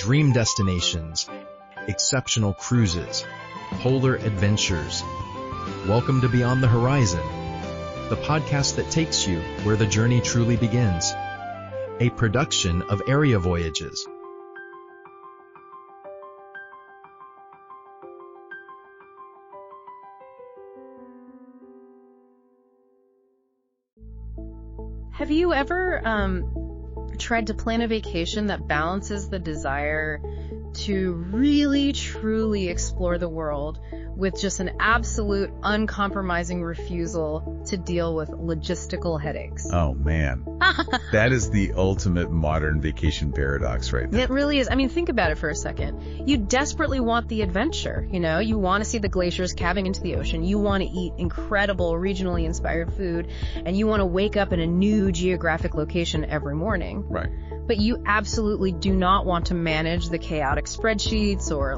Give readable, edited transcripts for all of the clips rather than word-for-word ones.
dream destinations, exceptional cruises, polar adventures. Welcome to Beyond the Horizon, the podcast that takes you where the journey truly begins. A production of Area Voyages. Have you ever tried to plan a vacation that balances the desire to really, truly explore the world with just an absolute, uncompromising refusal to deal with logistical headaches? Oh, man. That is the ultimate modern vacation paradox right there. It really is. I mean, think about it for a second. You desperately want the adventure, you know? You want to see the glaciers calving into the ocean. You want to eat incredible, regionally inspired food. And you want to wake up in a new geographic location every morning. Right. But you absolutely do not want to manage the chaotic spreadsheets or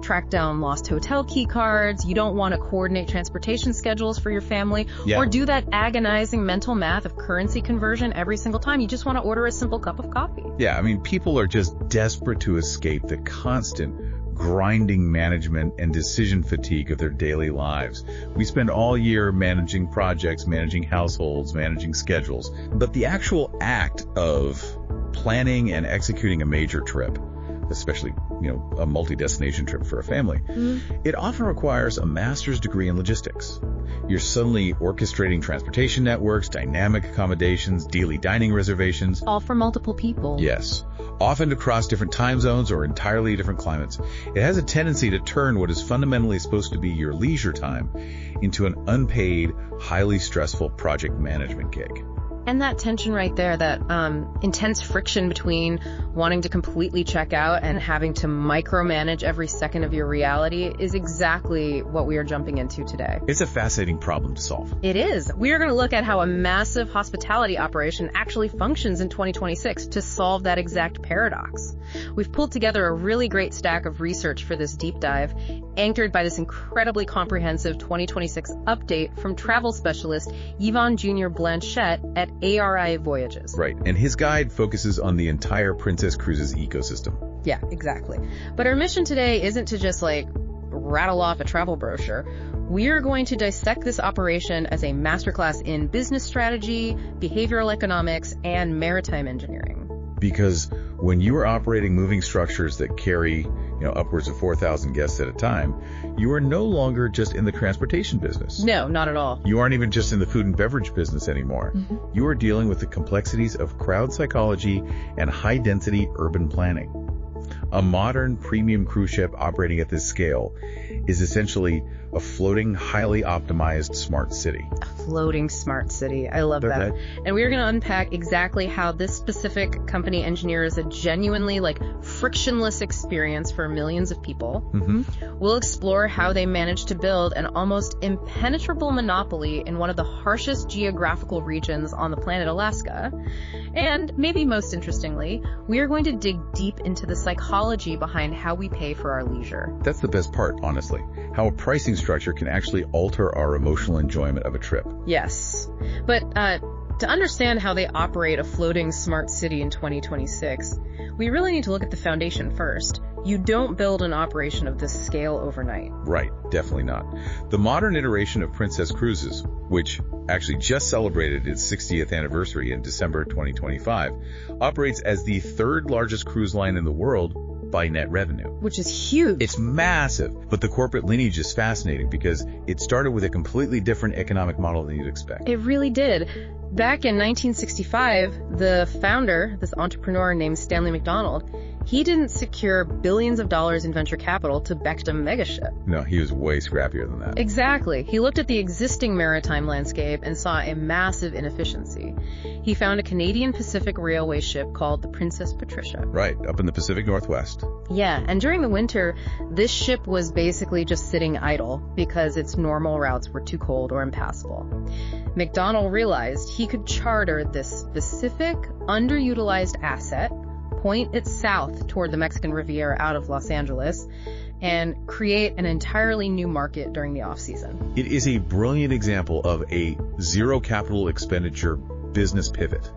track down lost hotel key cards. You don't want to coordinate transportation schedules for your family or do that agonizing mental math of currency conversion every single time. You just want to order a simple cup of coffee. Yeah, I mean, people are just desperate to escape the constant grinding management and decision fatigue of their daily lives. We spend all year managing projects, managing households, managing schedules. But the actual act of planning and executing a major trip, especially, a multi-destination trip for a family, it often requires a master's degree in logistics. You're suddenly orchestrating transportation networks, dynamic accommodations, daily dining reservations. All for multiple people. Yes, often across different time zones or entirely different climates. It has a tendency to turn what is fundamentally supposed to be your leisure time into an unpaid, highly stressful project management gig. And that tension right there, that intense friction between wanting to completely check out and having to micromanage every second of your reality is exactly what we are jumping into today. It's a fascinating problem to solve. It is. We are going to look at how a massive hospitality operation actually functions in 2026 to solve that exact paradox. We've pulled together a really great stack of research for this deep dive, anchored by this incredibly comprehensive 2026 update from travel specialist Yvon Jr. Blanchette at ARI Voyages. Right, and his guide focuses on the entire Princess Cruises ecosystem. Yeah, exactly. But our mission today isn't to just rattle off a travel brochure. We are going to dissect this operation as a masterclass in business strategy, behavioral economics, and maritime engineering. Because when you are operating moving structures that carry, upwards of 4,000 guests at a time, you are no longer just in the transportation business. No, not at all. You aren't even just in the food and beverage business anymore. You are dealing with the complexities of crowd psychology and high-density urban planning. A modern premium cruise ship operating at this scale is essentially a floating, highly optimized smart city. A floating smart city. I love that. And we're going to unpack exactly how this specific company engineers a genuinely frictionless experience for millions of people. We'll explore how they managed to build an almost impenetrable monopoly in one of the harshest geographical regions on the planet, Alaska. And maybe most interestingly, we are going to dig deep into the psychology behind how we pay for our leisure. That's the best part, honestly. How a pricing structure can actually alter our emotional enjoyment of a trip. Yes. But to understand how they operate a floating smart city in 2026, we really need to look at the foundation first. You don't build an operation of this scale overnight. Right, definitely not. The modern iteration of Princess Cruises, which actually just celebrated its 60th anniversary in December 2025, operates as the third largest cruise line in the world by net revenue. Which is huge. It's massive, but the corporate lineage is fascinating because it started with a completely different economic model than you'd expect. It really did. Back in 1965, the founder, this entrepreneur named Stanley McDonald, he didn't secure billions of dollars in venture capital to Beckham megaship. No, he was way scrappier than that. Exactly. He looked at the existing maritime landscape and saw a massive inefficiency. He found a Canadian Pacific Railway ship called the Princess Patricia. Right, up in the Pacific Northwest. Yeah, and during the winter, this ship was basically just sitting idle because its normal routes were too cold or impassable. McDonald realized he could charter this specific, underutilized asset, point it south toward the Mexican Riviera out of Los Angeles, and create an entirely new market during the off-season. It is a brilliant example of a zero capital expenditure business pivot.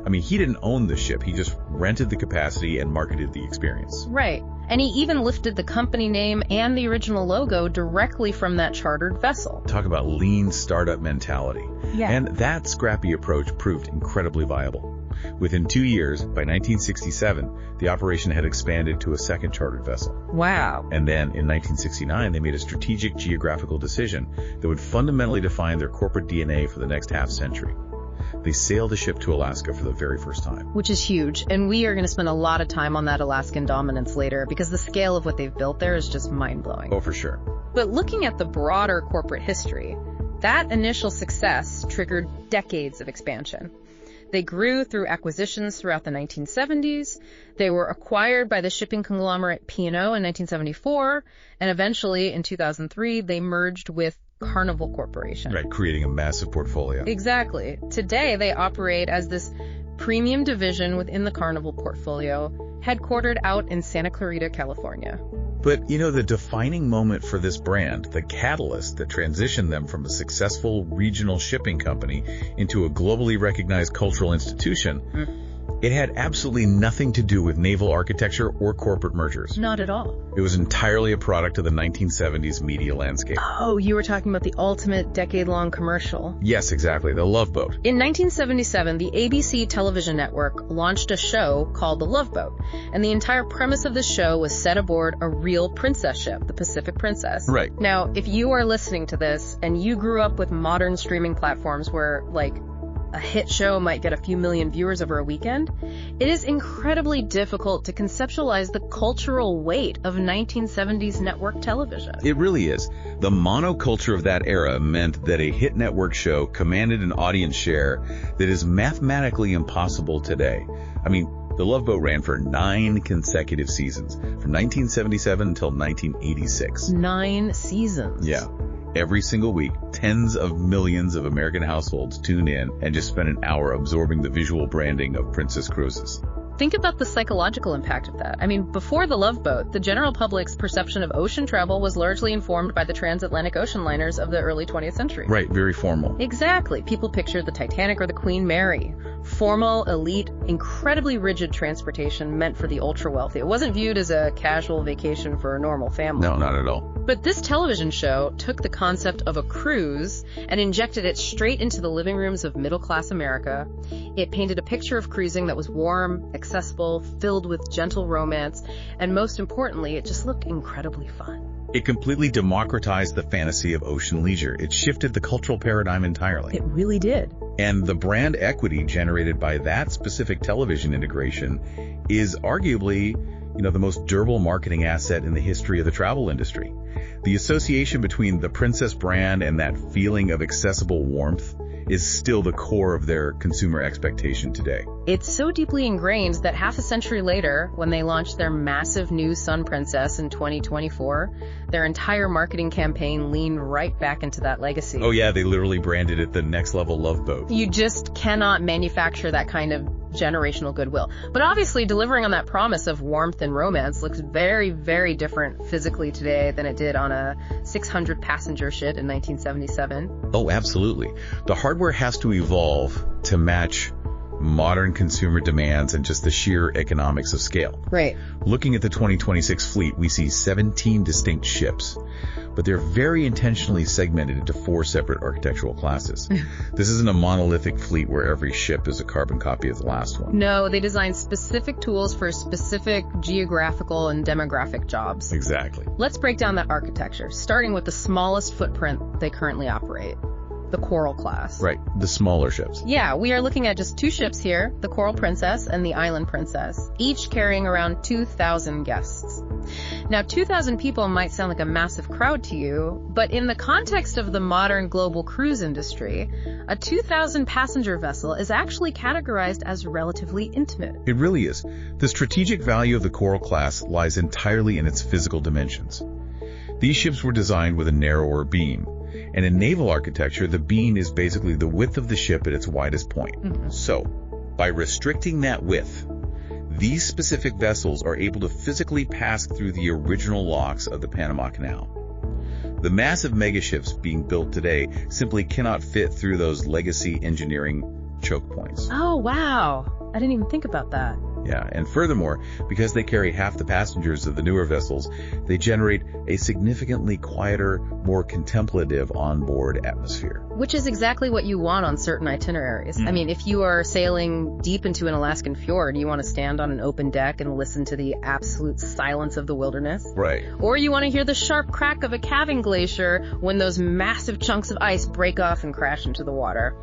I mean, he didn't own the ship. He just rented the capacity and marketed the experience. Right. And he even lifted the company name and the original logo directly from that chartered vessel. Talk about lean startup mentality. Yeah. And that scrappy approach proved incredibly viable. Within 2 years, by 1967, the operation had expanded to a second chartered vessel. Wow. And then in 1969, they made a strategic geographical decision that would fundamentally define their corporate DNA for the next half century. They sailed a ship to Alaska for the very first time. Which is huge. And we are going to spend a lot of time on that Alaskan dominance later because the scale of what they've built there is just mind-blowing. Oh, for sure. But looking at the broader corporate history, that initial success triggered decades of expansion. They grew through acquisitions throughout the 1970s. They were acquired by the shipping conglomerate P&O in 1974. And eventually, in 2003, they merged with Carnival Corporation. Right, creating a massive portfolio. Exactly. Today, they operate as this premium division within the Carnival portfolio, headquartered out in Santa Clarita, California. But, the defining moment for this brand, the catalyst that transitioned them from a successful regional shipping company into a globally recognized cultural institution, it had absolutely nothing to do with naval architecture or corporate mergers. Not at all. It was entirely a product of the 1970s media landscape. Oh, you were talking about the ultimate decade-long commercial. Yes, exactly, the Love Boat. In 1977, the ABC television network launched a show called The Love Boat, and the entire premise of the show was set aboard a real princess ship, the Pacific Princess. Right. Now, if you are listening to this and you grew up with modern streaming platforms where, a hit show might get a few million viewers over a weekend, it is incredibly difficult to conceptualize the cultural weight of 1970s network television. It really is. The monoculture of that era meant that a hit network show commanded an audience share that is mathematically impossible today. I mean, The Love Boat ran for 9 consecutive seasons, from 1977 until 1986. 9 seasons. Yeah. Every single week, tens of millions of American households tune in and just spend an hour absorbing the visual branding of Princess Cruises. Think about the psychological impact of that. I mean, before the Love Boat, the general public's perception of ocean travel was largely informed by the transatlantic ocean liners of the early 20th century. Right, very formal. Exactly. People pictured the Titanic or the Queen Mary. Formal, elite, incredibly rigid transportation meant for the ultra-wealthy. It wasn't viewed as a casual vacation for a normal family. No, not at all. But this television show took the concept of a cruise and injected it straight into the living rooms of middle-class America. It painted a picture of cruising that was warm, accessible, filled with gentle romance, and most importantly, it just looked incredibly fun. It completely democratized the fantasy of ocean leisure. It shifted the cultural paradigm entirely. It really did. And the brand equity generated by that specific television integration is arguably, the most durable marketing asset in the history of the travel industry. The association between the Princess brand and that feeling of accessible warmth is still the core of their consumer expectation today. It's so deeply ingrained that half a century later, when they launched their massive new Sun Princess in 2024, their entire marketing campaign leaned right back into that legacy. Oh yeah, they literally branded it the Next Level Love Boat. You just cannot manufacture that kind of generational goodwill. But obviously, delivering on that promise of warmth and romance looks very, very different physically today than it did on a 600-passenger ship in 1977. Oh, absolutely. The hardware has to evolve to match modern consumer demands and just the sheer economics of scale. Right. Looking at the 2026 fleet, we see 17 distinct ships, but they're very intentionally segmented into 4 separate architectural classes. This isn't a monolithic fleet where every ship is a carbon copy of the last one. No, they designed specific tools for specific geographical and demographic jobs. Exactly. Let's break down that architecture, starting with the smallest footprint they currently operate. The Coral class. Right, the smaller ships. Yeah, we are looking at just 2 ships here, the Coral Princess and the Island Princess, each carrying around 2,000 guests. Now, 2,000 people might sound like a massive crowd to you, but in the context of the modern global cruise industry, a 2,000 passenger vessel is actually categorized as relatively intimate. It really is. The strategic value of the Coral class lies entirely in its physical dimensions. These ships were designed with a narrower beam. And in naval architecture, the beam is basically the width of the ship at its widest point. Mm-hmm. So, by restricting that width, these specific vessels are able to physically pass through the original locks of the Panama Canal. The massive megaships being built today simply cannot fit through those legacy engineering choke points. Oh, wow. I didn't even think about that. Yeah, and furthermore, because they carry half the passengers of the newer vessels, they generate a significantly quieter, more contemplative onboard atmosphere. Which is exactly what you want on certain itineraries. I mean, if you are sailing deep into an Alaskan fjord, you want to stand on an open deck and listen to the absolute silence of the wilderness. Right. Or you want to hear the sharp crack of a calving glacier when those massive chunks of ice break off and crash into the water.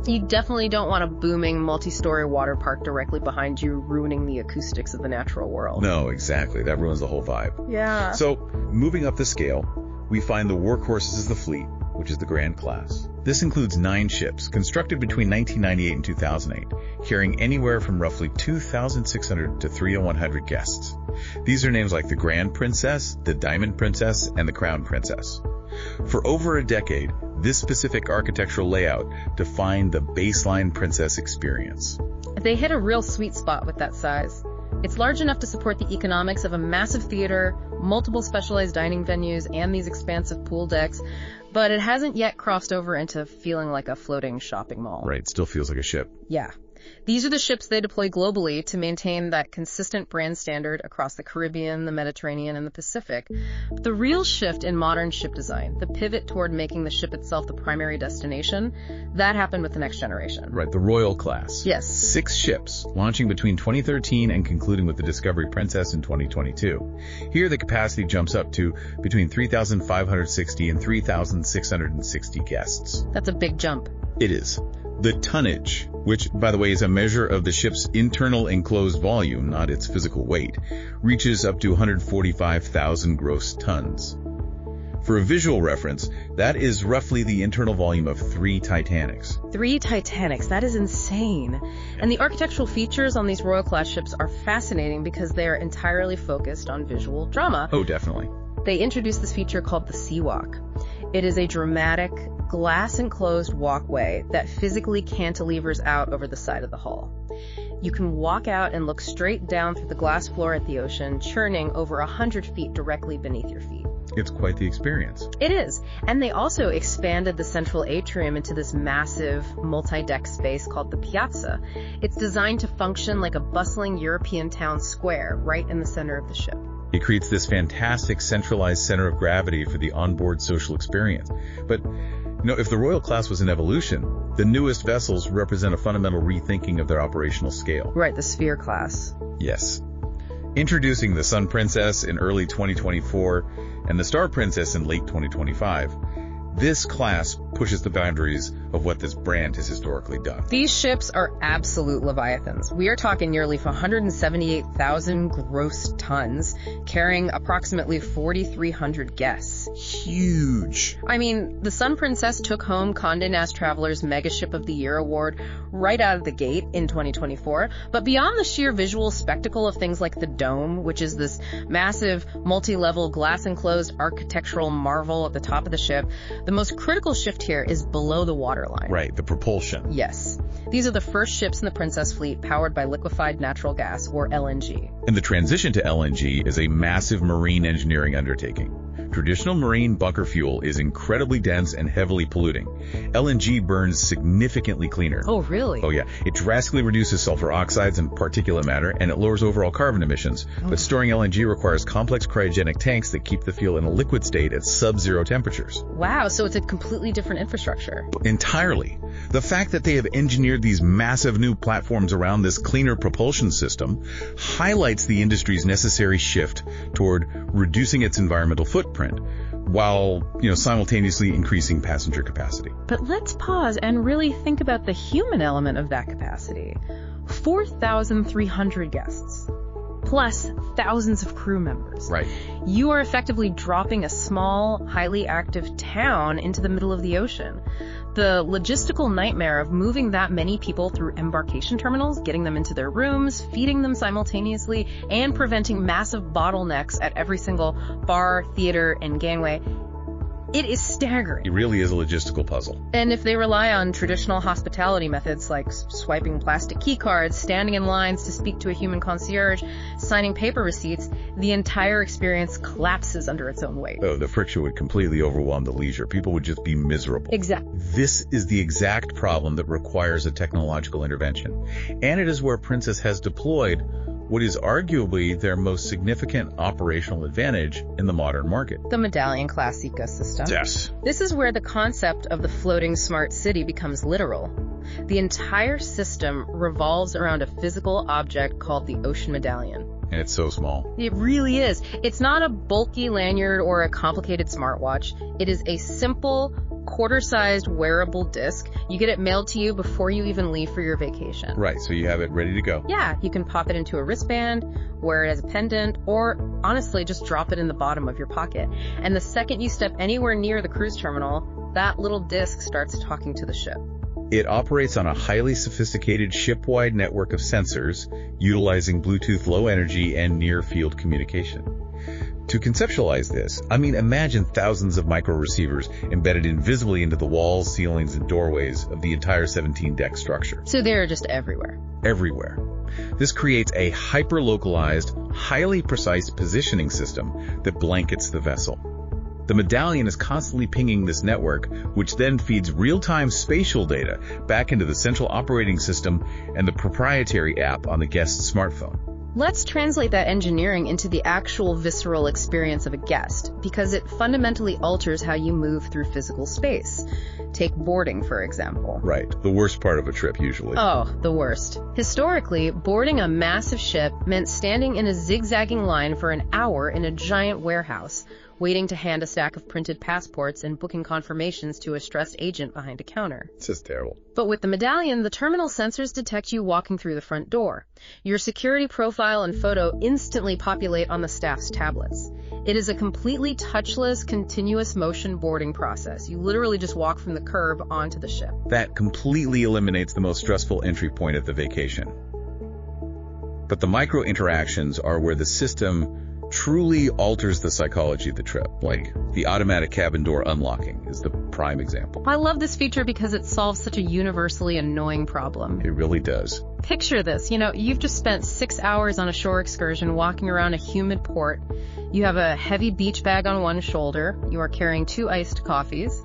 You definitely don't want a booming multi-story water park directly behind you, ruining the acoustics of the natural world. No, exactly. That ruins the whole vibe. Yeah. So, moving up the scale, we find the workhorses of the fleet, which is the Grand Class. This includes 9 ships, constructed between 1998 and 2008, carrying anywhere from roughly 2,600 to 3,100 guests. These are names like the Grand Princess, the Diamond Princess, and the Crown Princess. For over a decade, this specific architectural layout defined the baseline Princess experience. They hit a real sweet spot with that size. It's large enough to support the economics of a massive theater, multiple specialized dining venues, and these expansive pool decks, but it hasn't yet crossed over into feeling like a floating shopping mall. Right, still feels like a ship. Yeah. These are the ships they deploy globally to maintain that consistent brand standard across the Caribbean, the Mediterranean, and the Pacific. But the real shift in modern ship design, the pivot toward making the ship itself the primary destination, that happened with the next generation. Right, the Royal Class. Yes. 6 ships, launching between 2013 and concluding with the Discovery Princess in 2022. Here, the capacity jumps up to between 3,560 and 3,660 guests. That's a big jump. It is. The tonnage, which, by the way, is a measure of the ship's internal enclosed volume, not its physical weight, reaches up to 145,000 gross tons. For a visual reference, that is roughly the internal volume of 3 Titanics. 3 Titanics, that is insane. And the architectural features on these Royal Class ships are fascinating because they are entirely focused on visual drama. Oh, definitely. They introduced this feature called the SeaWalk. It is a dramatic, glass-enclosed walkway that physically cantilevers out over the side of the hull. You can walk out and look straight down through the glass floor at the ocean, churning over 100 feet directly beneath your feet. It's quite the experience. It is. And they also expanded the central atrium into this massive multi-deck space called the Piazza. It's designed to function like a bustling European town square right in the center of the ship. It creates this fantastic centralized center of gravity for the onboard social experience. But, if the Royal Class was an evolution, the newest vessels represent a fundamental rethinking of their operational scale. Right, the Sphere Class. Yes. Introducing the Sun Princess in early 2024 and the Star Princess in late 2025, this class pushes the boundaries of what this brand has historically done. These ships are absolute leviathans. We are talking nearly 178,000 gross tons, carrying approximately 4,300 guests. Huge. I mean, the Sun Princess took home Condé Nast Traveler's Mega Ship of the Year award right out of the gate in 2024. But beyond the sheer visual spectacle of things like the Dome, which is this massive, multi-level, glass-enclosed architectural marvel at the top of the ship, the most critical shift here is below the waterline. Right, the propulsion. Yes. These are the first ships in the Princess fleet powered by liquefied natural gas, or LNG. And the transition to LNG is a massive marine engineering undertaking. Traditional marine bunker fuel is incredibly dense and heavily polluting. LNG burns significantly cleaner. Oh, really? Oh, yeah. It drastically reduces sulfur oxides and particulate matter, and it lowers overall carbon emissions. But storing LNG requires complex cryogenic tanks that keep the fuel in a liquid state at sub-zero temperatures. Wow, so it's a completely different infrastructure. Entirely. The fact that they have engineered these massive new platforms around this cleaner propulsion system highlights the industry's necessary shift toward reducing its environmental footprint, while, simultaneously increasing passenger capacity. But let's pause and really think about the human element of that capacity. 4,300 guests, plus thousands of crew members. Right. You are effectively dropping a small, highly active town into the middle of the ocean. The logistical nightmare of moving that many people through embarkation terminals, getting them into their rooms, feeding them simultaneously, and preventing massive bottlenecks at every single bar, theater, and gangway, It is staggering. It really is a logistical puzzle. And if they rely on traditional hospitality methods like swiping plastic key cards, standing in lines to speak to a human concierge, signing paper receipts, the entire experience collapses under its own weight. Oh, the friction would completely overwhelm the leisure. People would just be miserable. Exactly. This is the exact problem that requires a technological intervention. And it is where Princess has deployed what is arguably their most significant operational advantage in the modern market. The medallion class ecosystem. Yes. This is where the concept of the floating smart city becomes literal. The entire system revolves around a physical object called the ocean medallion. And it's so small. It really is. It's not a bulky lanyard or a complicated smartwatch. It is a simple, quarter-sized wearable disc. You get it mailed to you before you even leave for your vacation. Right, so you have it ready to go. Yeah, you can pop it into a wristband, wear it as a pendant, or honestly, just drop it in the bottom of your pocket. And the second you step anywhere near the cruise terminal, that little disc starts talking to the ship. It operates on a highly sophisticated ship-wide network of sensors, utilizing Bluetooth Low Energy and near-field communication. To conceptualize this, imagine thousands of micro receivers embedded invisibly into the walls, ceilings, and doorways of the entire 17-deck structure. So they're just everywhere. Everywhere. This creates a hyper-localized, highly precise positioning system that blankets the vessel. The medallion is constantly pinging this network, which then feeds real-time spatial data back into the central operating system and the proprietary app on the guest's smartphone. Let's translate that engineering into the actual visceral experience of a guest, because it fundamentally alters how you move through physical space. Take boarding, for example. Right, the worst part of a trip usually. Oh, the worst. Historically, boarding a massive ship meant standing in a zigzagging line for an hour in a giant warehouse, waiting to hand a stack of printed passports and booking confirmations to a stressed agent behind a counter. It's just terrible. But with the medallion, the terminal sensors detect you walking through the front door. Your security profile and photo instantly populate on the staff's tablets. It is a completely touchless, continuous motion boarding process. You literally just walk from the curb onto the ship. That completely eliminates the most stressful entry point of the vacation. But the micro interactions are where the system truly alters the psychology of the trip. Like the automatic cabin door unlocking is the prime example. I love this feature because it solves such a universally annoying problem. It really does. Picture this. You've just spent 6 hours on a shore excursion walking around a humid port. You have a heavy beach bag on one shoulder. You are carrying 2 iced coffees.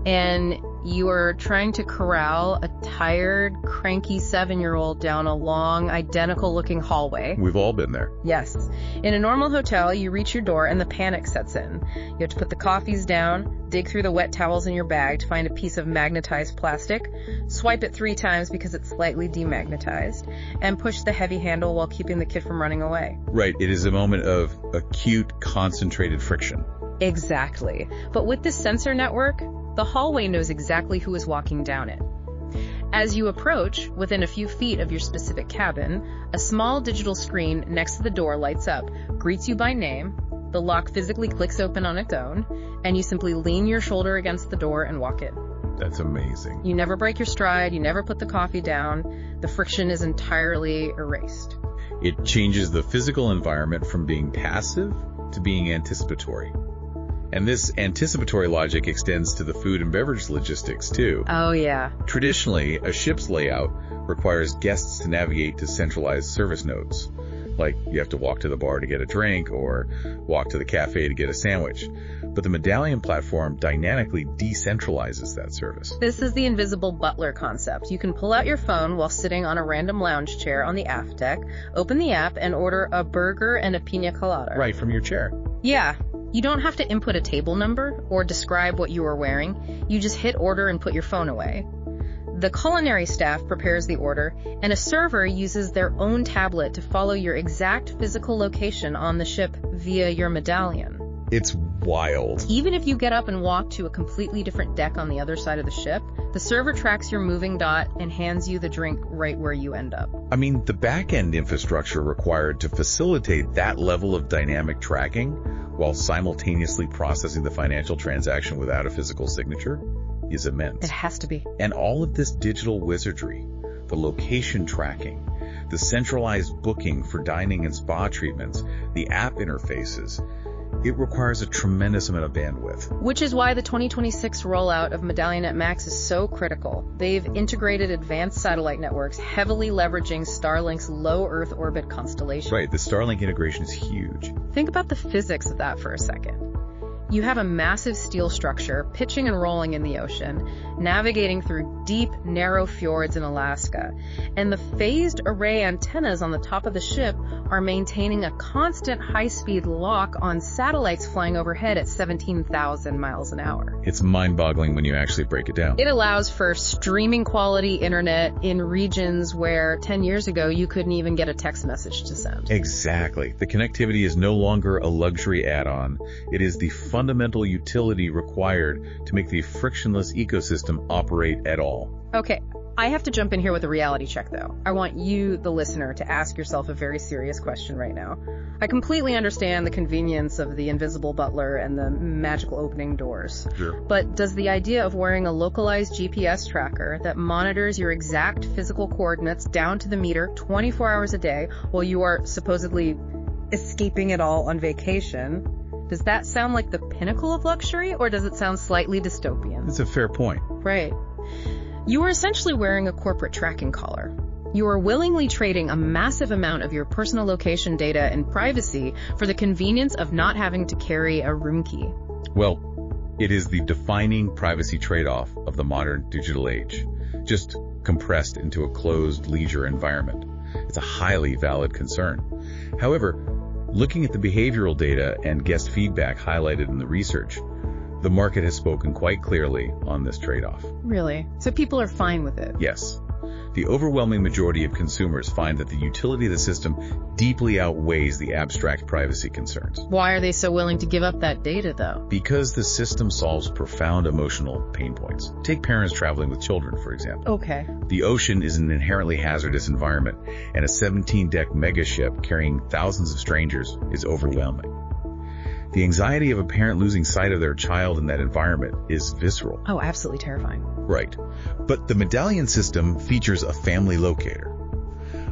And you are trying to corral a tired, cranky 7-year-old down a long, identical-looking hallway. We've all been there. Yes. In a normal hotel, you reach your door and the panic sets in. You have to put the coffees down, dig through the wet towels in your bag to find a piece of magnetized plastic, swipe it 3 times because it's slightly demagnetized, and push the heavy handle while keeping the kid from running away. Right. It is a moment of acute, concentrated friction. Exactly. But with this sensor network, the hallway knows exactly who is walking down it. As you approach, within a few feet of your specific cabin, a small digital screen next to the door lights up, greets you by name, the lock physically clicks open on its own, and you simply lean your shoulder against the door and walk in. That's amazing. You never break your stride, you never put the coffee down, the friction is entirely erased. It changes the physical environment from being passive to being anticipatory. And this anticipatory logic extends to the food and beverage logistics, too. Oh, yeah. Traditionally, a ship's layout requires guests to navigate to centralized service nodes. Like, you have to walk to the bar to get a drink or walk to the cafe to get a sandwich. But the medallion platform dynamically decentralizes that service. This is the invisible butler concept. You can pull out your phone while sitting on a random lounge chair on the aft deck, open the app, and order a burger and a pina colada. Right from your chair. Yeah. You don't have to input a table number or describe what you are wearing. You just hit order and put your phone away. The culinary staff prepares the order, and a server uses their own tablet to follow your exact physical location on the ship via your medallion. It's wild. Even if you get up and walk to a completely different deck on the other side of the ship, the server tracks your moving dot and hands you the drink right where you end up. The back-end infrastructure required to facilitate that level of dynamic tracking while simultaneously processing the financial transaction without a physical signature is immense. It has to be. And all of this digital wizardry, the location tracking, the centralized booking for dining and spa treatments, the app interfaces, It requires a tremendous amount of bandwidth. Which is why the 2026 rollout of MedallionNet Max is so critical. They've integrated advanced satellite networks, heavily leveraging Starlink's low Earth orbit constellation. Right, the Starlink integration is huge. Think about the physics of that for a second. You have a massive steel structure pitching and rolling in the ocean, navigating through deep, narrow fjords in Alaska, and the phased array antennas on the top of the ship are maintaining a constant high-speed lock on satellites flying overhead at 17,000 miles an hour. It's mind-boggling when you actually break it down. It allows for streaming quality internet in regions where 10 years ago you couldn't even get a text message to send. Exactly. The connectivity is no longer a luxury add-on. It is the fundamental utility required to make the frictionless ecosystem operate at all. Okay, I have to jump in here with a reality check, though. I want you, the listener, to ask yourself a very serious question right now. I completely understand the convenience of the invisible butler and the magical opening doors. Sure. But does the idea of wearing a localized GPS tracker that monitors your exact physical coordinates down to the meter 24 hours a day while you are supposedly escaping it all on vacation, does that sound like the pinnacle of luxury, or does it sound slightly dystopian? That's a fair point. Right. You are essentially wearing a corporate tracking collar. You are willingly trading a massive amount of your personal location data and privacy for the convenience of not having to carry a room key. Well, it is the defining privacy trade-off of the modern digital age, just compressed into a closed leisure environment. It's a highly valid concern. However, looking at the behavioral data and guest feedback highlighted in the research, the market has spoken quite clearly on this trade-off. Really? So people are fine with it? Yes. The overwhelming majority of consumers find that the utility of the system deeply outweighs the abstract privacy concerns. Why are they so willing to give up that data, though? Because the system solves profound emotional pain points. Take parents traveling with children, for example. Okay. The ocean is an inherently hazardous environment, and a 17-deck megaship carrying thousands of strangers is overwhelming. The anxiety of a parent losing sight of their child in that environment is visceral. Oh, absolutely terrifying. Right. But the medallion system features a family locator.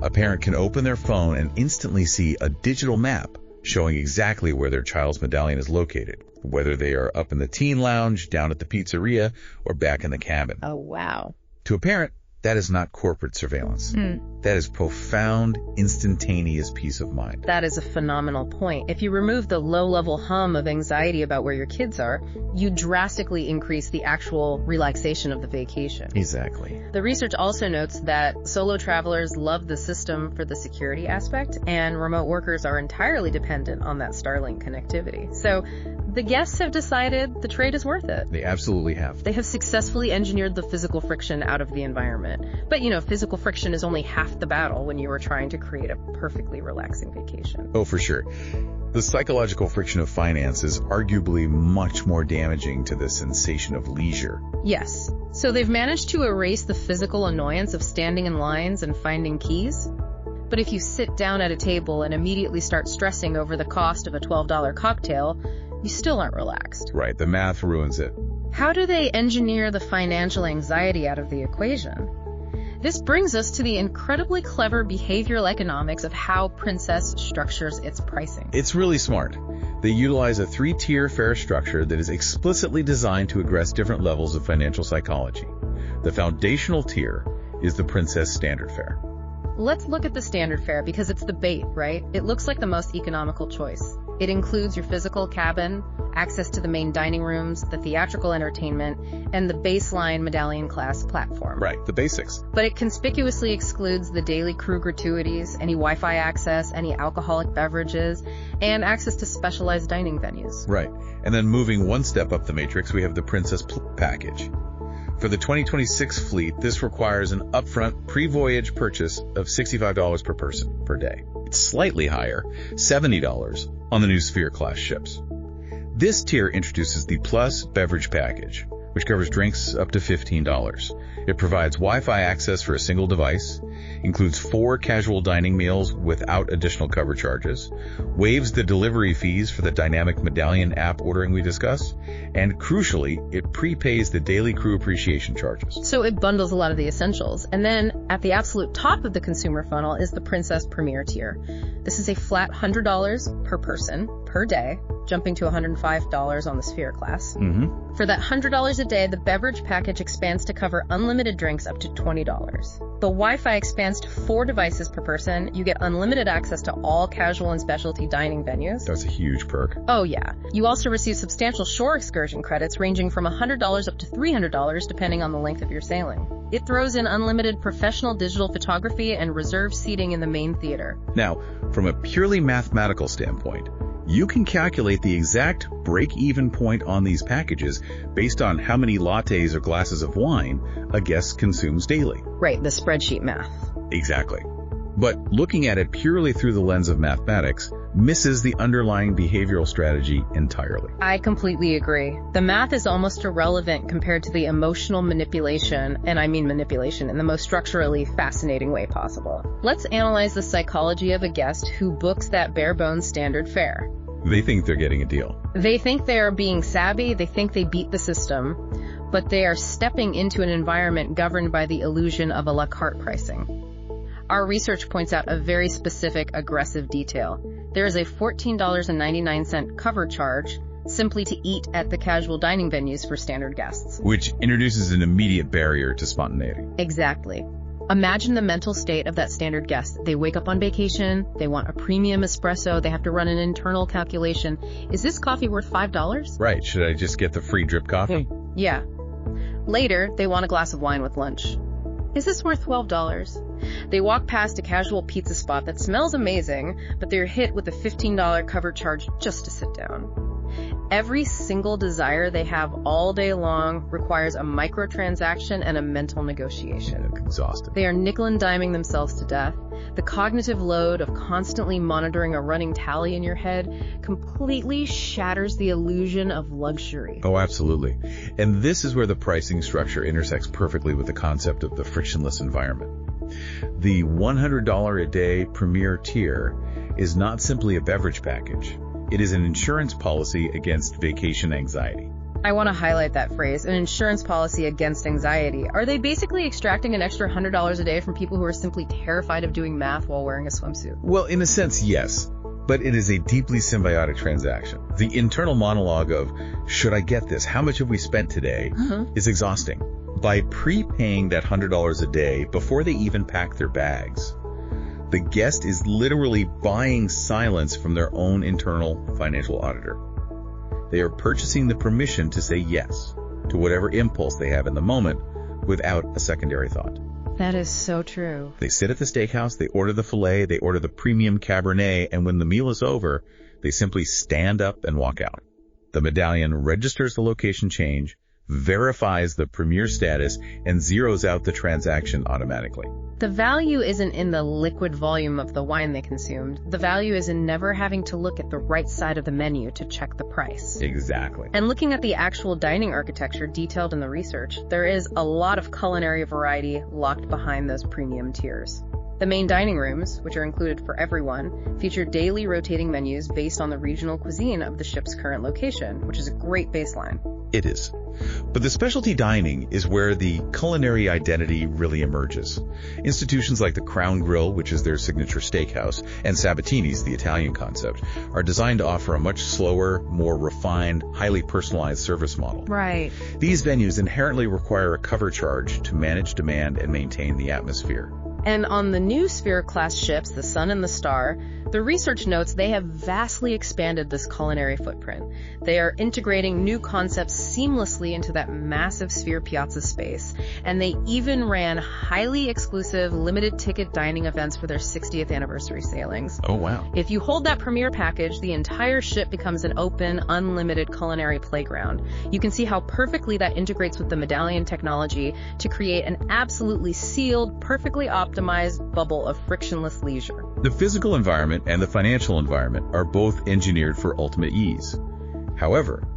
A parent can open their phone and instantly see a digital map showing exactly where their child's medallion is located, whether they are up in the teen lounge, down at the pizzeria, or back in the cabin. Oh, wow. To a parent, that is not corporate surveillance. That is profound, instantaneous peace of mind. That is a phenomenal point. If you remove the low-level hum of anxiety about where your kids are, you drastically increase the actual relaxation of the vacation. Exactly. The research also notes that solo travelers love the system for the security aspect, and remote workers are entirely dependent on that Starlink connectivity. So the guests have decided the trade is worth it. They absolutely have. They have successfully engineered the physical friction out of the environment. But, physical friction is only half the battle when you are trying to create a perfectly relaxing vacation. Oh, for sure. The psychological friction of finance is arguably much more damaging to the sensation of leisure. Yes. So they've managed to erase the physical annoyance of standing in lines and finding keys. But if you sit down at a table and immediately start stressing over the cost of a $12 cocktail, you still aren't relaxed. Right, the math ruins it. How do they engineer the financial anxiety out of the equation? This brings us to the incredibly clever behavioral economics of how Princess structures its pricing. It's really smart. They utilize a 3-tier fare structure that is explicitly designed to address different levels of financial psychology. The foundational tier is the Princess Standard Fare. Let's look at the standard fare because it's the bait, right? It looks like the most economical choice. It includes your physical cabin, access to the main dining rooms, the theatrical entertainment, and the baseline medallion class platform. Right, the basics. But it conspicuously excludes the daily crew gratuities, any Wi-Fi access, any alcoholic beverages, and access to specialized dining venues. Right. And then moving one step up the matrix, we have the Princess package. For the 2026 fleet, this requires an upfront pre-voyage purchase of $65 per person per day. It's slightly higher, $70 on the new Sphere-class ships. This tier introduces the Plus Beverage Package, which covers drinks up to $15. It provides Wi-Fi access for a single device, includes 4 casual dining meals without additional cover charges, waives the delivery fees for the dynamic medallion app ordering we discussed, and crucially, it prepays the daily crew appreciation charges. So it bundles a lot of the essentials. And then at the absolute top of the consumer funnel is the Princess Premier tier. This is a flat $100 per person per day, jumping to $105 on the Sphere class. Mm-hmm. For that $100 a day, the beverage package expands to cover unlimited drinks up to $20. The Wi-Fi expands to 4 devices per person. You get unlimited access to all casual and specialty dining venues. That's a huge perk. Oh yeah. You also receive substantial shore excursion credits ranging from $100 up to $300 depending on the length of your sailing. It throws in unlimited professional digital photography and reserved seating in the main theater. Now, from a purely mathematical standpoint, you can calculate the exact break-even point on these packages based on how many lattes or glasses of wine a guest consumes daily. Right, the spreadsheet math. Exactly. But looking at it purely through the lens of mathematics misses the underlying behavioral strategy entirely. I completely agree. The math is almost irrelevant compared to the emotional manipulation, and I mean manipulation in the most structurally fascinating way possible. Let's analyze the psychology of a guest who books that bare-bones standard fare. They think they're getting a deal. They think they are being savvy, they think they beat the system, but they are stepping into an environment governed by the illusion of a la carte pricing. Our research points out a very specific, aggressive detail. There is a $14.99 cover charge simply to eat at the casual dining venues for standard guests. Which introduces an immediate barrier to spontaneity. Exactly. Imagine the mental state of that standard guest. They wake up on vacation, they want a premium espresso, they have to run an internal calculation. Is this coffee worth $5? Right, should I just get the free drip coffee? Yeah. Later, they want a glass of wine with lunch. Is this worth $12? They walk past a casual pizza spot that smells amazing, but they're hit with a $15 cover charge just to sit down. Every single desire they have all day long requires a microtransaction and a mental negotiation. Exhausted. They are nickel and diming themselves to death. The cognitive load of constantly monitoring a running tally in your head completely shatters the illusion of luxury. Oh, absolutely. And this is where the pricing structure intersects perfectly with the concept of the frictionless environment. The $100 a day premier tier is not simply a beverage package. It is an insurance policy against vacation anxiety. I want to highlight that phrase, an insurance policy against anxiety. Are they basically extracting an extra $100 a day from people who are simply terrified of doing math while wearing a swimsuit? Well, in a sense, yes. But it is a deeply symbiotic transaction. The internal monologue of, should I get this? How much have we spent today? Is exhausting. By prepaying that $100 a day before they even pack their bags, the guest is literally buying silence from their own internal financial auditor. They are purchasing the permission to say yes to whatever impulse they have in the moment without a secondary thought. That is so true. They sit at the steakhouse, they order the filet, they order the premium Cabernet, and when the meal is over, they simply stand up and walk out. The medallion registers the location change, verifies the premier status, and zeroes out the transaction automatically. The value isn't in the liquid volume of the wine they consumed. The value is in never having to look at the right side of the menu to check the price. Exactly. And looking at the actual dining architecture detailed in the research, there is a lot of culinary variety locked behind those premium tiers. The main dining rooms, which are included for everyone, feature daily rotating menus based on the regional cuisine of the ship's current location, which is a great baseline. It is. But the specialty dining is where the culinary identity really emerges. Institutions like the Crown Grill, which is their signature steakhouse, and Sabatini's, the Italian concept, are designed to offer a much slower, more refined, highly personalized service model. Right. These venues inherently require a cover charge to manage demand and maintain the atmosphere. And on the new Sphere-class ships, the Sun and the Star, the research notes they have vastly expanded this culinary footprint. They are integrating new concepts seamlessly into that massive Sphere Piazza space, and they even ran highly exclusive, limited-ticket dining events for their 60th anniversary sailings. Oh, wow. If you hold that premier package, the entire ship becomes an open, unlimited culinary playground. You can see how perfectly that integrates with the medallion technology to create an absolutely sealed, perfectly optimized bubble of frictionless leisure. The physical environment and the financial environment are both engineered for ultimate ease. However,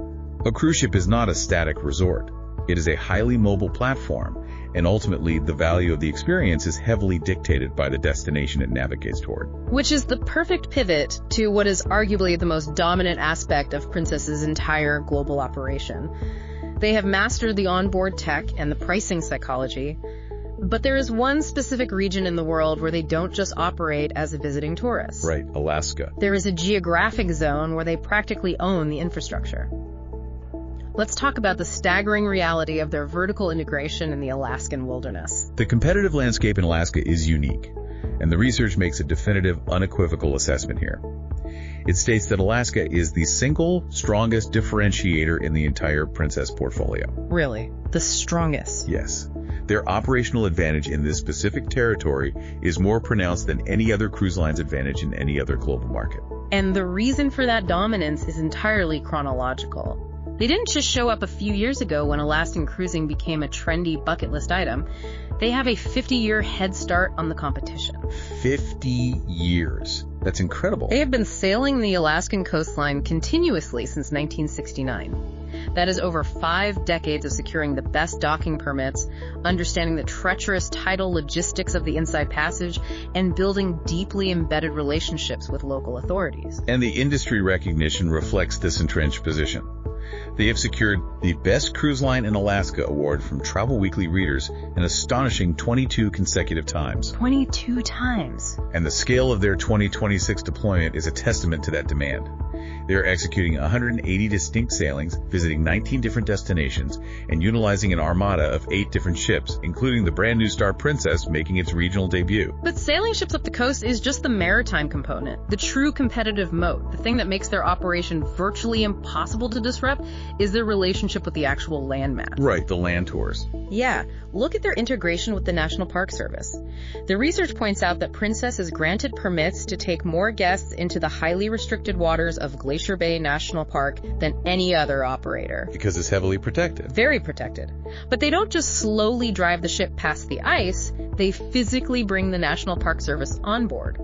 a cruise ship is not a static resort. It is a highly mobile platform, and ultimately the value of the experience is heavily dictated by the destination it navigates toward. Which is the perfect pivot to what is arguably the most dominant aspect of Princess's entire global operation. They have mastered the onboard tech and the pricing psychology, But there is one specific region in the world where they don't just operate as a visiting tourist. Right, Alaska. There is a geographic zone where they practically own the infrastructure. Let's talk about the staggering reality of their vertical integration in the Alaskan wilderness. The competitive landscape in Alaska is unique, and the research makes a definitive, unequivocal assessment here. It states that Alaska is the single strongest differentiator in the entire Princess portfolio. Really? The strongest? Yes. Their operational advantage in this specific territory is more pronounced than any other cruise line's advantage in any other global market. And the reason for that dominance is entirely chronological. They didn't just show up a few years ago when Alaskan cruising became a trendy bucket list item. They have a 50-year head start on the competition. 50 years. That's incredible. They have been sailing the Alaskan coastline continuously since 1969. That is over 5 decades of securing the best docking permits, understanding the treacherous tidal logistics of the Inside Passage, and building deeply embedded relationships with local authorities. And the industry recognition reflects this entrenched position. They have secured the Best Cruise Line in Alaska award from Travel Weekly readers an astonishing 22 consecutive times. 22 times. And the scale of their 2026 deployment is a testament to that demand. They are executing 180 distinct sailings, visiting 19 different destinations, and utilizing an armada of 8 different ships, including the brand new Star Princess making its regional debut. But sailing ships up the coast is just the maritime component. The true competitive moat, the thing that makes their operation virtually impossible to disrupt, is their relationship with the actual landmass. Right, the land tours. Yeah, look at their integration with the National Park Service. The research points out that Princess is granted permits to take more guests into the highly restricted waters of Glacier Bay National Park than any other operator. Because it's heavily protected. Very protected. But they don't just slowly drive the ship past the ice, they physically bring the National Park Service on board.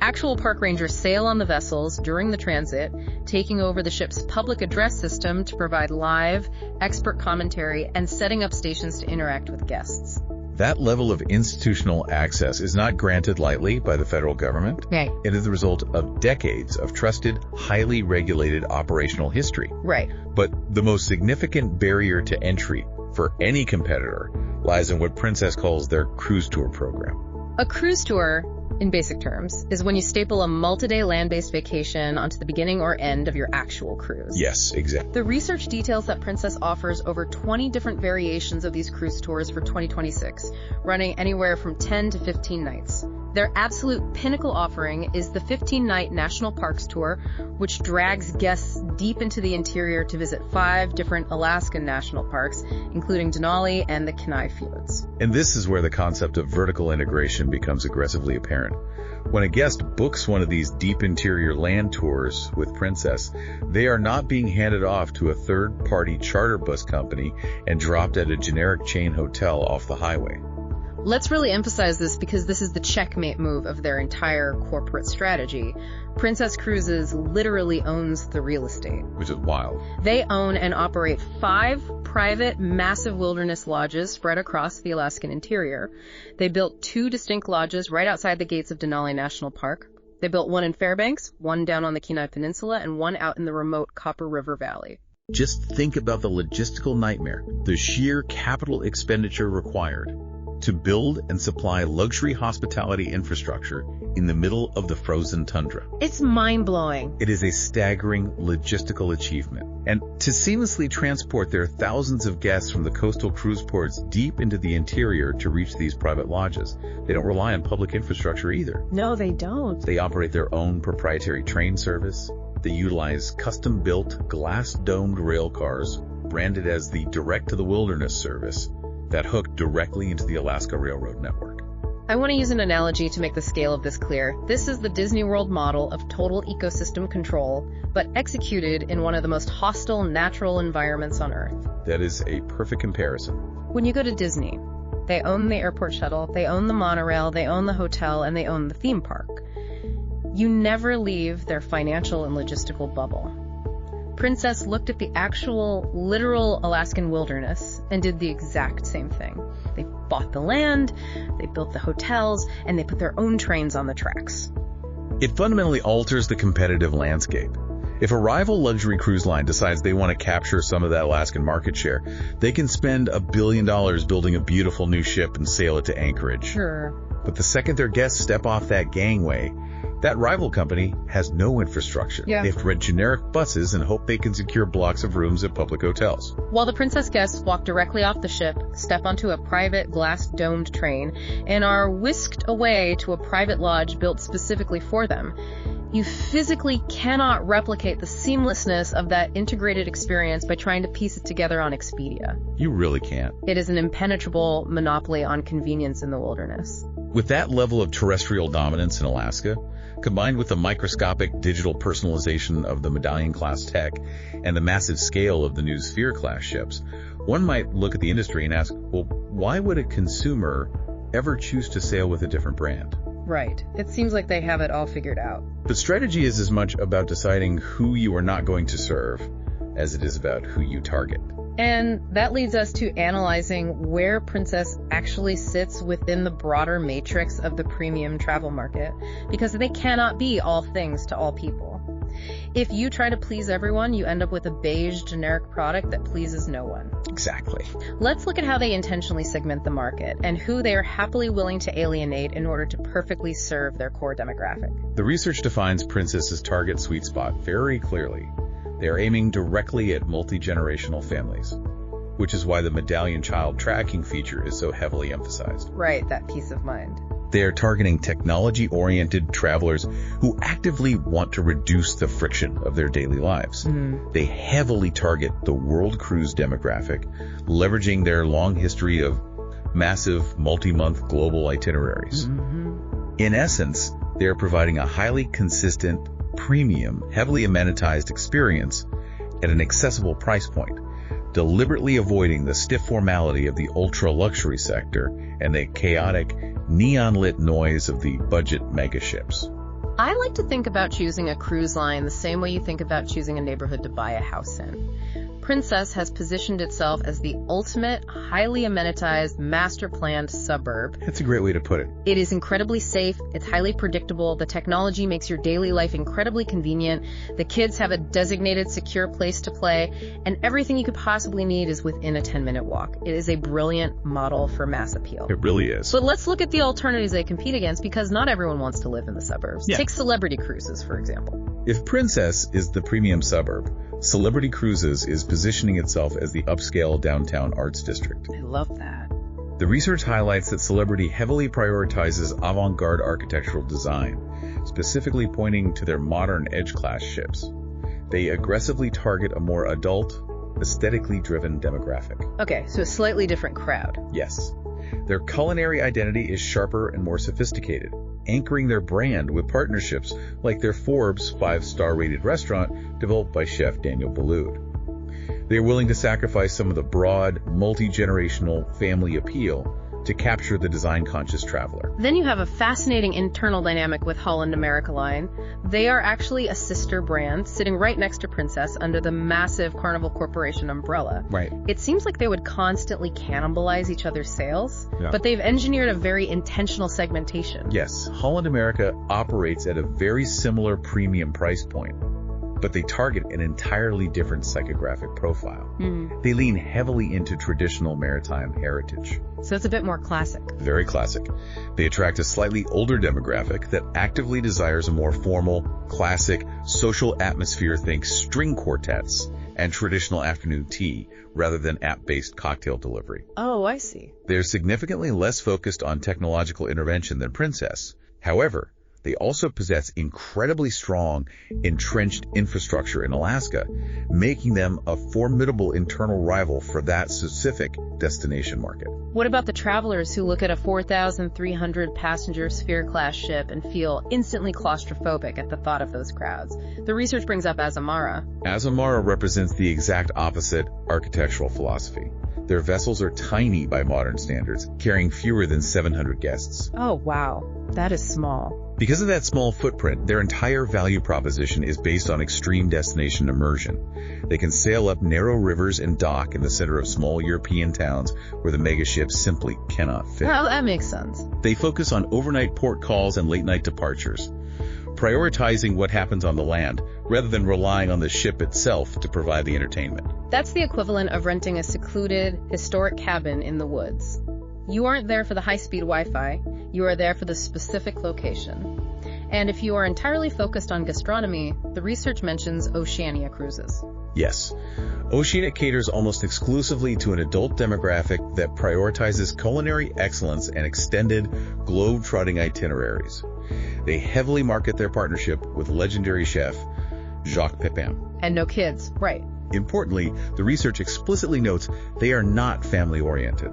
Actual park rangers sail on the vessels during the transit, taking over the ship's public address system to provide live, expert commentary and setting up stations to interact with guests. That level of institutional access is not granted lightly by the federal government. Right. It is the result of decades of trusted, highly regulated operational history. Right. But the most significant barrier to entry for any competitor lies in what Princess calls their cruise tour program. A cruise tour, in basic terms, is when you staple a multi-day land-based vacation onto the beginning or end of your actual cruise. Yes, exactly. The research details that Princess offers over 20 different variations of these cruise tours for 2026, running anywhere from 10 to 15 nights. Their absolute pinnacle offering is the 15-night National Parks Tour, which drags guests deep into the interior to visit 5 different Alaskan national parks, including Denali and the Kenai Fjords. And this is where the concept of vertical integration becomes aggressively apparent. When a guest books one of these deep interior land tours with Princess, they are not being handed off to a third-party charter bus company and dropped at a generic chain hotel off the highway. Let's really emphasize this because this is the checkmate move of their entire corporate strategy. Princess Cruises literally owns the real estate. Which is wild. They own and operate 5 private, massive wilderness lodges spread across the Alaskan interior. They built 2 distinct lodges right outside the gates of Denali National Park. They built one in Fairbanks, one down on the Kenai Peninsula, and one out in the remote Copper River Valley. Just think about the logistical nightmare, the sheer capital expenditure required to build and supply luxury hospitality infrastructure in the middle of the frozen tundra. It's mind-blowing. It is a staggering logistical achievement. And to seamlessly transport their thousands of guests from the coastal cruise ports deep into the interior to reach these private lodges, they don't rely on public infrastructure either. No, they don't. They operate their own proprietary train service. They utilize custom-built, glass-domed rail cars branded as the Direct to the Wilderness service that hook directly into the Alaska Railroad network. I want to use an analogy to make the scale of this clear. This is the Disney World model of total ecosystem control, but executed in one of the most hostile natural environments on Earth. That is a perfect comparison. When you go to Disney, they own the airport shuttle, they own the monorail, they own the hotel, and they own the theme park. You never leave their financial and logistical bubble. Princess looked at the actual, literal Alaskan wilderness and did the exact same thing. They bought the land, they built the hotels, and they put their own trains on the tracks. It fundamentally alters the competitive landscape. If a rival luxury cruise line decides they want to capture some of that Alaskan market share, they can spend $1 billion building a beautiful new ship and sail it to Anchorage. Sure. But the second their guests step off that gangway, that rival company has no infrastructure. Yeah. They have to rent generic buses and hope they can secure blocks of rooms at public hotels. While the Princess guests walk directly off the ship, step onto a private glass-domed train, and are whisked away to a private lodge built specifically for them, you physically cannot replicate the seamlessness of that integrated experience by trying to piece it together on Expedia. You really can't. It is an impenetrable monopoly on convenience in the wilderness. With that level of terrestrial dominance in Alaska, combined with the microscopic digital personalization of the Medallion-class tech and the massive scale of the new Sphere-class ships, one might look at the industry and ask, well, why would a consumer ever choose to sail with a different brand? Right. It seems like they have it all figured out. But strategy is as much about deciding who you are not going to serve as it is about who you target. And that leads us to analyzing where Princess actually sits within the broader matrix of the premium travel market, because they cannot be all things to all people. If you try to please everyone, you end up with a beige generic product that pleases no one. Exactly. Let's look at how they intentionally segment the market and who they are happily willing to alienate in order to perfectly serve their core demographic. The research defines Princess's target sweet spot very clearly. They are aiming directly at multi-generational families, which is why the Medallion Child tracking feature is so heavily emphasized. Right, that peace of mind. They are targeting technology-oriented travelers who actively want to reduce the friction of their daily lives. They heavily target the world cruise demographic, leveraging their long history of massive multi-month global itineraries. In essence, they are providing a highly consistent, premium, heavily amenitized experience at an accessible price point, deliberately avoiding the stiff formality of the ultra-luxury sector and the chaotic, neon-lit noise of the budget megaships. I like to think about choosing a cruise line the same way you think about choosing a neighborhood to buy a house in. Princess has positioned itself as the ultimate, highly amenitized, master-planned suburb. That's a great way to put it. It is incredibly safe, it's highly predictable, the technology makes your daily life incredibly convenient, the kids have a designated secure place to play, and everything you could possibly need is within a 10-minute walk. It is a brilliant model for mass appeal. It really is. But let's look at the alternatives they compete against, because not everyone wants to live in the suburbs. Yeah. Take celebrity cruises, for example. If Princess is the premium suburb, Celebrity Cruises is positioning itself as the upscale downtown arts district. I love that. The research highlights that Celebrity heavily prioritizes avant-garde architectural design, specifically pointing to their modern edge-class ships. They aggressively target a more adult, aesthetically driven demographic. Okay, so a slightly different crowd. Yes. Their culinary identity is sharper and more sophisticated, anchoring their brand with partnerships like their Forbes 5-star rated restaurant developed by chef Daniel Boulud. They are willing to sacrifice some of the broad, multi-generational family appeal to capture the design-conscious traveler. Then you have a fascinating internal dynamic with Holland America Line. They are actually a sister brand sitting right next to Princess under the massive Carnival Corporation umbrella. Right. It seems like they would constantly cannibalize each other's sales, Yeah. but they've engineered a very intentional segmentation. Yes, Holland America operates at a very similar premium price point, but they target an entirely different psychographic profile. They lean heavily into traditional maritime heritage. So it's a bit more classic. Very classic. They attract a slightly older demographic that actively desires a more formal, classic, social atmosphere, think string quartets and traditional afternoon tea rather than app-based cocktail delivery. Oh, I see. They're significantly less focused on technological intervention than Princess. However, they also possess incredibly strong, entrenched infrastructure in Alaska, making them a formidable internal rival for that specific destination market. What about the travelers who look at a 4,300 passenger Sphere-class ship and feel instantly claustrophobic at the thought of those crowds? The research brings up Azamara. Azamara represents the exact opposite architectural philosophy. Their vessels are tiny by modern standards, carrying fewer than 700 guests. Oh, wow. That is small. Because of that small footprint, their entire value proposition is based on extreme destination immersion. They can sail up narrow rivers and dock in the center of small European towns where the megaships simply cannot fit. Well, that makes sense. They focus on overnight port calls and late-night departures, prioritizing what happens on the land rather than relying on the ship itself to provide the entertainment. That's the equivalent of renting a secluded, historic cabin in the woods. You aren't there for the high-speed Wi-Fi, you are there for the specific location. And if you are entirely focused on gastronomy, the research mentions Oceania cruises. Yes, Oceania caters almost exclusively to an adult demographic that prioritizes culinary excellence and extended, globe-trotting itineraries. They heavily market their partnership with legendary chef Jacques Pepin. And no kids, right. Importantly, the research explicitly notes they are not family-oriented.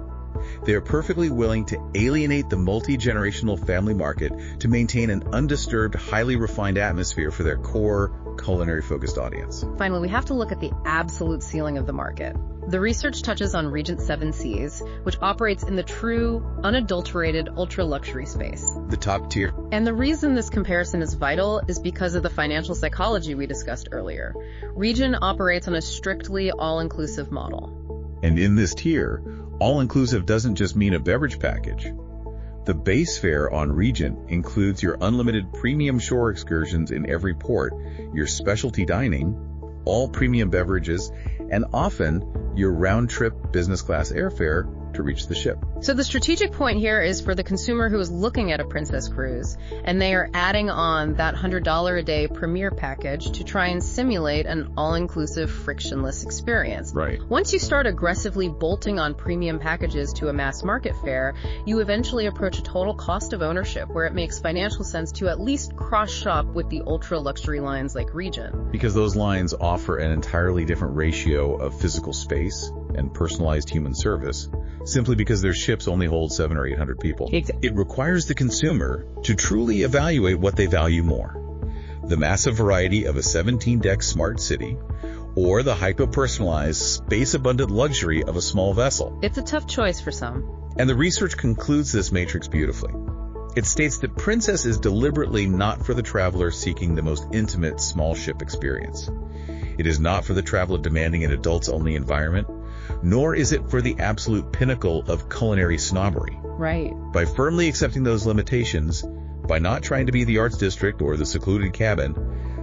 They are perfectly willing to alienate the multi-generational family market to maintain an undisturbed, highly refined atmosphere for their core, culinary-focused audience. Finally, we have to look at the absolute ceiling of the market. The research touches on Regent Seven Seas, which operates in the true, unadulterated, ultra-luxury space. The top tier. And the reason this comparison is vital is because of the financial psychology we discussed earlier. Regent operates on a strictly all-inclusive model. And in this tier, all-inclusive doesn't just mean a beverage package. The base fare on Regent includes your unlimited premium shore excursions in every port, your specialty dining, all premium beverages, and often your round-trip business class airfare to reach the ship. So the strategic point here is for the consumer who is looking at a Princess cruise, and they are adding on that $100 a day premier package to try and simulate an all-inclusive, frictionless experience. Right. Once you start aggressively bolting on premium packages to a mass market fare, you eventually approach a total cost of ownership where it makes financial sense to at least cross-shop with the ultra-luxury lines like Regent. Because those lines offer an entirely different ratio of physical space and personalized human service, simply because their ships only hold 700 or 800 people. Exactly. It requires the consumer to truly evaluate what they value more: the massive variety of a 17-deck smart city, or the hyper-personalized, space-abundant luxury of a small vessel. It's a tough choice for some. And the research concludes this matrix beautifully. It states that Princess is deliberately not for the traveler seeking the most intimate small ship experience. It is not for the traveler demanding an adults-only environment, nor is it for the absolute pinnacle of culinary snobbery. Right. By firmly accepting those limitations, by not trying to be the arts district or the secluded cabin,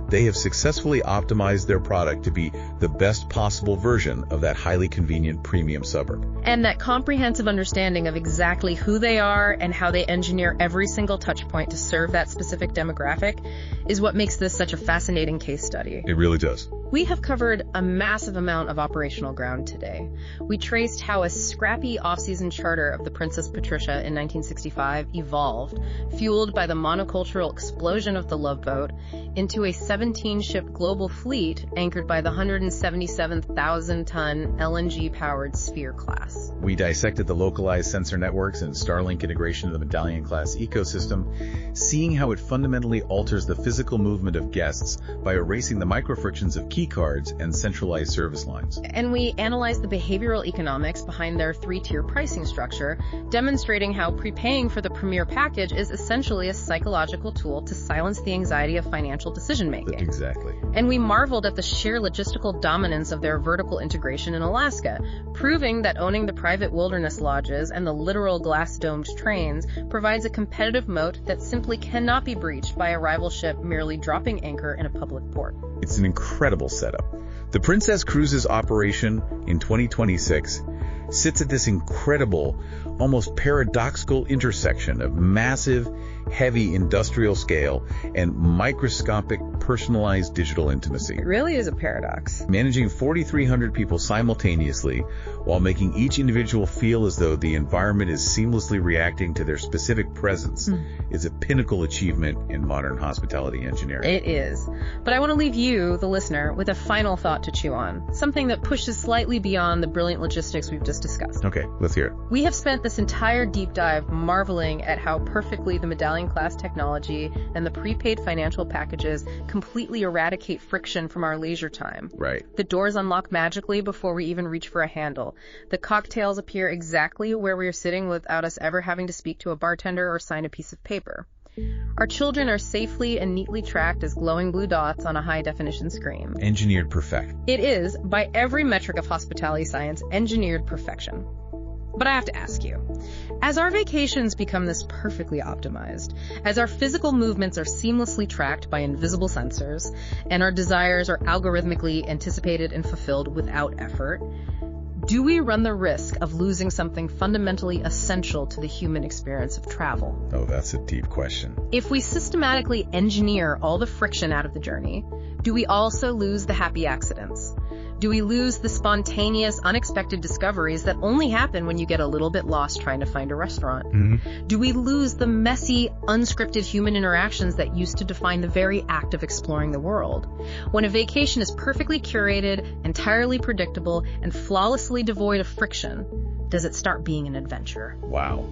they have successfully optimized their product to be the best possible version of that highly convenient premium suburb. And that comprehensive understanding of exactly who they are and how they engineer every single touch point to serve that specific demographic is what makes this such a fascinating case study. It really does. We have covered a massive amount of operational ground today. We traced how a scrappy off-season charter of the Princess Patricia in 1965 evolved, fueled by the monocultural explosion of the Love Boat, into a 17-ship global fleet anchored by the 177,000-ton LNG-powered Sphere class. We dissected the localized sensor networks and Starlink integration of the Medallion-class ecosystem, seeing how it fundamentally alters the physical movement of guests by erasing the microfrictions of key cards and centralized service lines. And we analyzed the behavioral economics behind their three-tier pricing structure, demonstrating how prepaying for the premier package is essentially a psychological tool to silence the anxiety of financial decision-making. Exactly. And we marveled at the sheer logistical dominance of their vertical integration in Alaska, proving that owning the private wilderness lodges and the literal glass-domed trains provides a competitive moat that simply cannot be breached by a rival ship merely dropping anchor in a public port. It's an incredible setup. The Princess Cruises operation in 2026 sits at this incredible, almost paradoxical intersection of massive, heavy industrial scale and microscopic personalized digital intimacy. It really is a paradox. Managing 4,300 people simultaneously while making each individual feel as though the environment is seamlessly reacting to their specific presence is a pinnacle achievement in modern hospitality engineering. It is. But I want to leave you, the listener, with a final thought to chew on, something that pushes slightly beyond the brilliant logistics we've just discussed. Okay, let's hear it. We have spent this entire deep dive marveling at how perfectly the Medallion-class technology and the prepaid financial packages completely eradicate friction from our leisure time. Right. The doors unlock magically before we even reach for a handle. The cocktails appear exactly where we are sitting without us ever having to speak to a bartender or sign a piece of paper. Our children are safely and neatly tracked as glowing blue dots on a high-definition screen. Engineered perfection. It is, by every metric of hospitality science, engineered perfection. But I have to ask you, As our vacations become this perfectly optimized, as our physical movements are seamlessly tracked by invisible sensors, and our desires are algorithmically anticipated and fulfilled without effort, do we run the risk of losing something fundamentally essential to the human experience of travel? Oh, that's a deep question. If we systematically engineer all the friction out of the journey, do we also lose the happy accidents? Do we lose the spontaneous, unexpected discoveries that only happen when you get a little bit lost trying to find a restaurant? Mm-hmm. Do we lose the messy, unscripted human interactions that used to define the very act of exploring the world? When a vacation is perfectly curated, entirely predictable, and flawlessly devoid of friction, does it start being an adventure? Wow.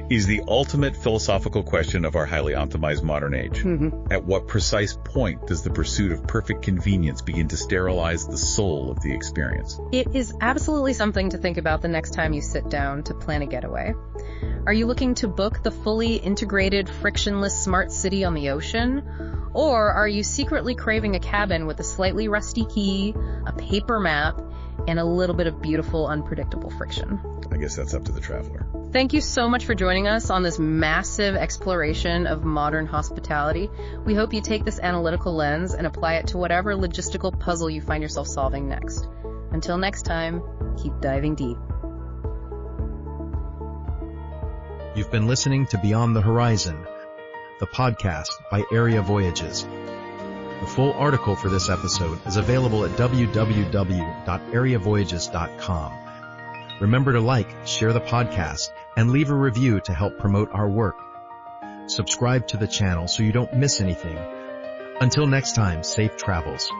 Is the ultimate philosophical question of our highly optimized modern age. Mm-hmm. At what precise point does the pursuit of perfect convenience begin to sterilize the soul of the experience? It is absolutely something to think about the next time you sit down to plan a getaway. Are you looking to book the fully integrated, frictionless smart city on the ocean? Or are you secretly craving a cabin with a slightly rusty key, a paper map, and a little bit of beautiful, unpredictable friction? I guess that's up to the traveler. Thank you so much for joining us on this massive exploration of modern hospitality. We hope you take this analytical lens and apply it to whatever logistical puzzle you find yourself solving next. Until next time, keep diving deep. You've been listening to Beyond the Horizon, the podcast by Area Voyages. The full article for this episode is available at www.areavoyages.com. Remember to like, share the podcast, and leave a review to help promote our work. Subscribe to the channel so you don't miss anything. Until next time, safe travels.